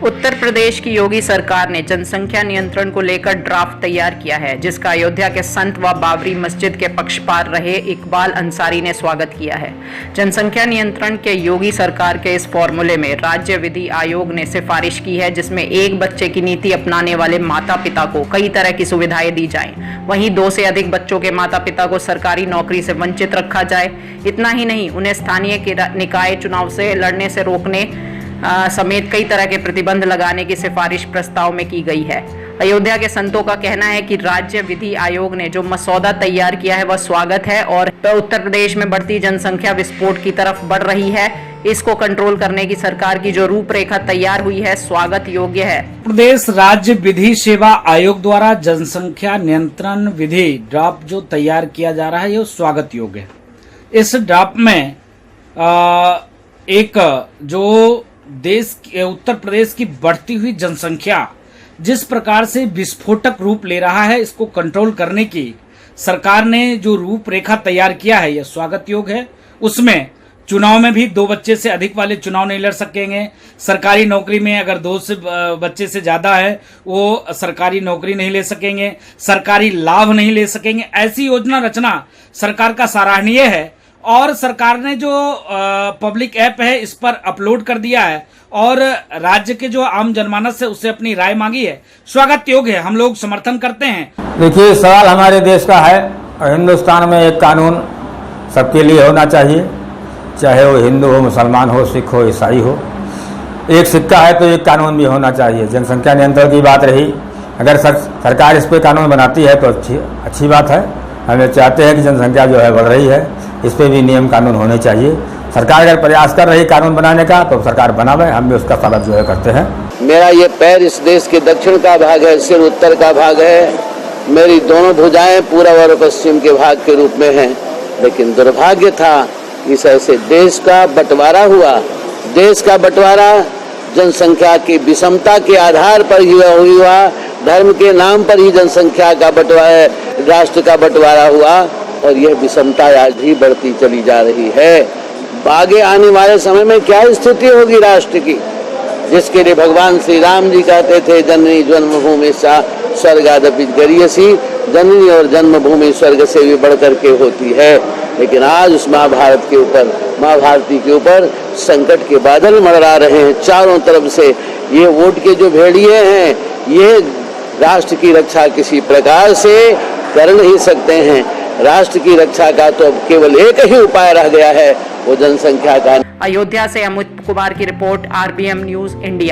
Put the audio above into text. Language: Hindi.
उत्तर प्रदेश की योगी सरकार ने जनसंख्या नियंत्रण को लेकर ड्राफ्ट तैयार किया है, जिसका अयोध्या के संत व बाबरी मस्जिद के पक्षपात रहे इकबाल अंसारी ने स्वागत किया है। जनसंख्या नियंत्रण के योगी सरकार के इस फॉर्मूले में राज्य विधि आयोग ने सिफारिश की है, जिसमें एक बच्चे की नीति अपनाने वाले माता पिता को कई तरह की सुविधाएं दी जाएं। वहीं 2 से अधिक बच्चों के माता पिता को सरकारी नौकरी से वंचित रखा जाए। इतना ही नहीं, उन्हें स्थानीय निकाय चुनाव से लड़ने से रोकने समेत कई तरह के प्रतिबंध लगाने की सिफारिश प्रस्ताव में की गई है। अयोध्या के संतों का कहना है कि राज्य विधि आयोग ने जो मसौदा तैयार किया है वह स्वागत है और उत्तर प्रदेश में बढ़ती जनसंख्या विस्फोट की तरफ बढ़ रही है। इसको कंट्रोल करने की सरकार की जो रूपरेखा तैयार हुई है स्वागत योग्य है। प्रदेश राज्य विधि सेवा आयोग द्वारा जनसंख्या नियंत्रण विधि ड्राफ्ट जो तैयार किया जा रहा है ये स्वागत योग्य है। इस ड्राफ्ट में एक जो देश उत्तर प्रदेश की बढ़ती हुई जनसंख्या जिस प्रकार से विस्फोटक रूप ले रहा है, इसको कंट्रोल करने की सरकार ने जो रूपरेखा तैयार किया है यह स्वागत योग्य है। उसमें चुनाव में भी 2 बच्चे से अधिक वाले चुनाव नहीं लड़ सकेंगे। सरकारी नौकरी में अगर 2 बच्चे से ज्यादा है वो सरकारी नौकरी नहीं ले सकेंगे, सरकारी लाभ नहीं ले सकेंगे। ऐसी योजना रचना सरकार का सराहनीय है और सरकार ने जो पब्लिक ऐप है इस पर अपलोड कर दिया है और राज्य के जो आम जनमानस है उससे अपनी राय मांगी है। स्वागत योग्य है, हम लोग समर्थन करते हैं। देखिए, सवाल हमारे देश का है और हिंदुस्तान में एक कानून सबके लिए होना चाहिए, चाहे वो हिंदू हो, मुसलमान हो, सिख हो, ईसाई हो। एक सिक्का है तो एक कानून भी होना चाहिए। जनसंख्या नियंत्रण की बात रही, अगर सरकार इस पर कानून बनाती है तो अच्छी बात है। हमें चाहते हैं कि जनसंख्या जो है बढ़ रही है, इस पर भी नियम कानून होने चाहिए। सरकार अगर प्रयास कर रही कानून बनाने का तो सरकार बनावे, हम भी उसका स्वागत जो है करते हैं। मेरा ये पैर इस देश के दक्षिण का भाग है, सिर उत्तर का भाग है। मेरी दोनों भुजाएं पूर्व और पश्चिम के भाग के रूप में हैं। लेकिन दुर्भाग्य था इस ऐसे देश का बंटवारा हुआ। देश का बंटवारा जनसंख्या की विषमता के आधार पर ही हुआ। धर्म के नाम पर ही जनसंख्या का बंटवारा, राष्ट्र का बंटवारा हुआ और यह विषमता आज भी बढ़ती चली जा रही है। आगे आने वाले समय में क्या स्थिति होगी राष्ट्र की, जिसके लिए भगवान श्री राम जी कहते थे जननी जन्मभूमि सा स्वर्गादपि गरीयसी। जननी और जन्मभूमि स्वर्ग से भी बढ़कर के होती है। लेकिन आज उस महाभारत के ऊपर, महाभारती के ऊपर संकट के बादल मंडरा रहे हैं चारों तरफ से। ये वोट के जो भेड़िए हैं ये राष्ट्र की रक्षा किसी प्रकार से कर नहीं सकते हैं। राष्ट्र की रक्षा का तो अब केवल एक ही उपाय रह गया है, वो जनसंख्या का। अयोध्या से अमित कुमार की रिपोर्ट, RBM न्यूज इंडिया।